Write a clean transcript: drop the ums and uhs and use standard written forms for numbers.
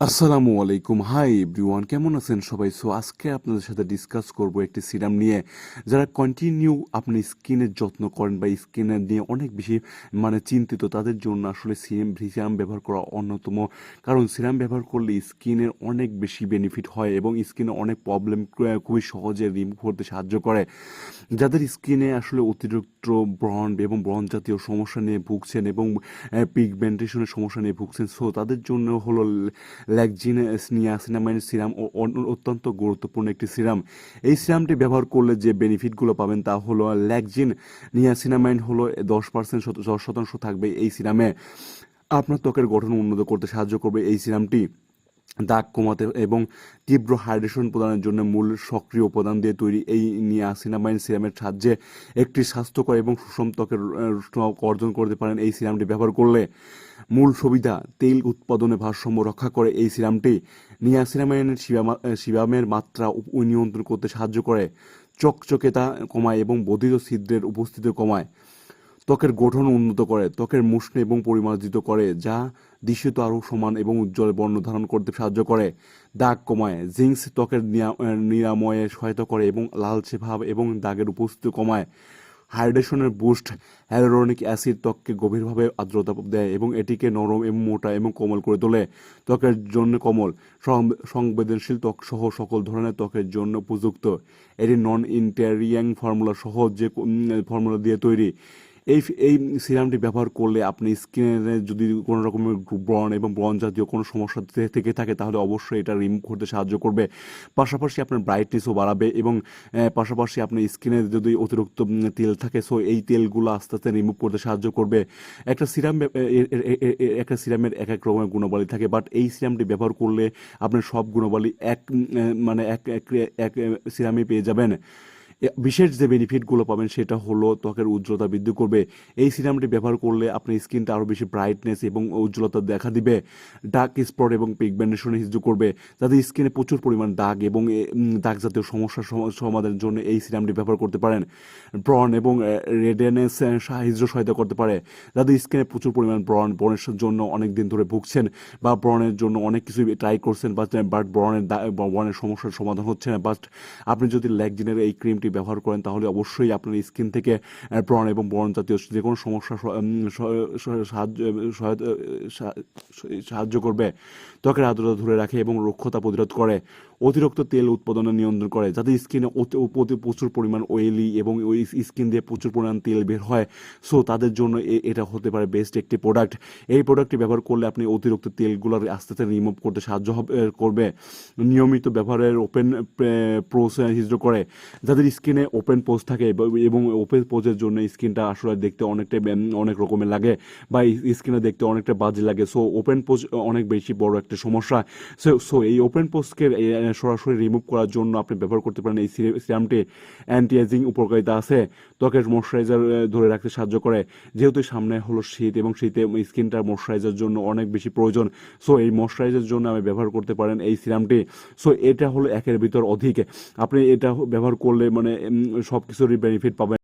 আসসালামু আলাইকুম। Hi everyone, কেমন আছেন সবাই? আজকে আপনাদের সাথে ডিসকাস করব একটি সিরাম নিয়ে। যারা কন্টিনিউ আপনি স্কিনের যত্ন করেন বা স্কিনের নিয়ে অনেক বেশি চিন্তিত, তাদের জন্য আসলে সিরাম ব্যবহার করা অন্যতম। কারণ সিরাম ব্যবহার করলে স্কিনের অনেক বেশি বেনিফিট হয় এবং স্কিনের অনেক প্রবলেম খুবই সহজে রিমুভ করতে সাহায্য করে। যাদের স্কিনে আসলে অতিরিক্ত ব্রণ এবং ব্রণ জাতীয় সমস্যা নিয়ে ভুগছেন এবং পিগমেন্টেশনের সমস্যা নিয়ে ভুগছেন, তাদের জন্য হলো ল্যাকজিন নিয়াসিনামাইড সিরাম অত্যন্ত গুরুত্বপূর্ণ একটি সিরাম। এই সিরামটি ব্যবহার করলে যে বেনিফিটগুলো পাবেন তা হলো ল্যাকজিন নিয়াসিনামাইড হলো 10% থাকবে এই সিরামে। আপনার ত্বকের গঠন উন্নত করতে সাহায্য করবে এই সিরামটি। দাগ কমাতে এবং তীব্র হাইড্রেশন প্রদানের জন্য মূল সক্রিয় উপাদান দিয়ে তৈরি এই নিয়াসিনামাইড সিরামের সাহায্যে একটি স্বাস্থ্যকর এবং সুষম ত্বকের অর্জন করতে পারেন এই সিরামটি ব্যবহার করলে। মূল সুবিধা: তেল উৎপাদনে ভারসাম্য রক্ষা করে এই সিরামটি। নিয়াসিনামাইডের সিরামের মাত্রা নিয়ন্ত্রণ করতে সাহায্য করে, চকচকেতা কমায় এবং বর্ধিত ছিদ্রের উপস্থিতি কমায়। ত্বকের গঠন উন্নত করে, ত্বকের মসৃণ এবং পরিমার্জিত করে, যা দৃশ্যত আরও সমান এবং উজ্জ্বল বর্ণ ধারণ করতে সাহায্য করে। দাগ কমায়, জিঙ্কস ত্বকের নিরাময়ে সহায়তা করে এবং লালচে ভাব এবং দাগের উপস্থিতি কমায়। হাইড্রেশনের বুস্ট: হ্যালুরনিক অ্যাসিড ত্বককে গভীরভাবে আর্দ্রতা দেয় এবং এটিকে নরম এবং মোটা এবং কোমল করে তোলে। ত্বকের জন্য কোমল, সংবেদনশীল ত্বক সহ সকল ধরনের ত্বকের জন্য উপযুক্ত। এটি নন ইন্টেরিয়াং ফর্মুলা সহ যে ফর্মুলা দিয়ে তৈরি। এই এই সিরামটি ব্যবহার করলে আপনি স্কিনে যদি কোনো রকমের ব্রণ এবং ব্রণ জাতীয় কোনো সমস্যা থেকে থাকে, তাহলে অবশ্যই এটা রিমুভ করতে সাহায্য করবে। পাশাপাশি আপনার ব্রাইটনেসও বাড়াবে এবং পাশাপাশি আপনার স্কিনে যদি অতিরিক্ত তেল থাকে, এই তেলগুলো আস্তে আস্তে রিমুভ করতে সাহায্য করবে। একটা সিরামের এক এক রকমের গুণাবলী থাকে, বাট এই সিরামটি ব্যবহার করলে আপনার সব গুণাবলী এক সিরামে পেয়ে যাবেন। বিশেষ যে বেনিফিটগুলো পাবেন সেটা হলো ত্বকের উজ্জ্বলতা বৃদ্ধি করবে। এই সিরামটি ব্যবহার করলে আপনার স্কিনটা আরও বেশি ব্রাইটনেস এবং উজ্জ্বলতা দেখা দিবে। ডার্ক স্পট এবং পিগমেন্টেশনে সাহায্য করবে। যাদের স্কিনে প্রচুর পরিমাণ দাগ এবং দাগ জাতীয় সমস্যার সমাধানের জন্য এই সিরামটি ব্যবহার করতে পারেন। ব্রণ এবং রেডনেস সহায়তা করতে পারে। যাদের স্কিনে প্রচুর পরিমাণ ব্রণের জন্য অনেক দিন ধরে ভুগছেন বা ব্রণের জন্য অনেক কিছুই ট্রাই করছেন, বাট ব্রণের সমস্যার সমাধান হচ্ছে না, বাট আপনি যদি ল্যাকজিনের এই ক্রিমটি ব্যবহার করেন তাহলে অবশ্যই আপনার স্কিন থেকে ব্রণ এবং ব্রণ জাতীয় যে কোনো সমস্যা সাহায্য করবে। ত্বকের আর্দ্রতা ধরে রাখে এবং রুক্ষতা প্রতিরোধ করে। অতিরিক্ত তেল উৎপাদনে নিয়ন্ত্রণ করে। যাদের স্কিনে প্রচুর পরিমাণ অয়েলি এবং ওই স্কিন দিয়ে প্রচুর পরিমাণ তেল বের হয়, তাদের জন্য এটা হতে পারে বেস্ট একটি প্রোডাক্ট। এই প্রোডাক্টটি ব্যবহার করলে আপনি অতিরিক্ত তেলগুলো আস্তে আস্তে রিমুভ করতে সাহায্য করবে। নিয়মিত ব্যবহারের ওপেন পোজ সাহায্য করে। যাদের স্কিনে ওপেন পোজ থাকে এবং ওপেন পোজের জন্য স্কিনটা আসলে দেখতে অনেক রকমের লাগে বা স্কিনে দেখতে অনেকটা বাজে লাগে, ওপেন পোজ অনেক বেশি বড় একটা সমস্যা। এই ওপেন পোজকে সরাসরি রিমুভ করার জন্য আপনি ব্যবহার করতে পারেন এই সিরামটি। অ্যান্টি এজিং উপকারিতা আছে, ত্বকের ময়শ্চারাইজার ধরে রাখতে সাহায্য করে। যেহেতু সামনে হলো শীত এবং শীতে স্কিনটার ময়শ্চারাইজার জন্য অনেক বেশি প্রয়োজন, এই ময়শ্চারাইজার জন্য আপনি ব্যবহার করতে পারেন এই সিরামটি। এটা হলো একের ভিতর অধিক। আপনি এটা ব্যবহার করলে সব কিছুরই বেনিফিট পাবেন।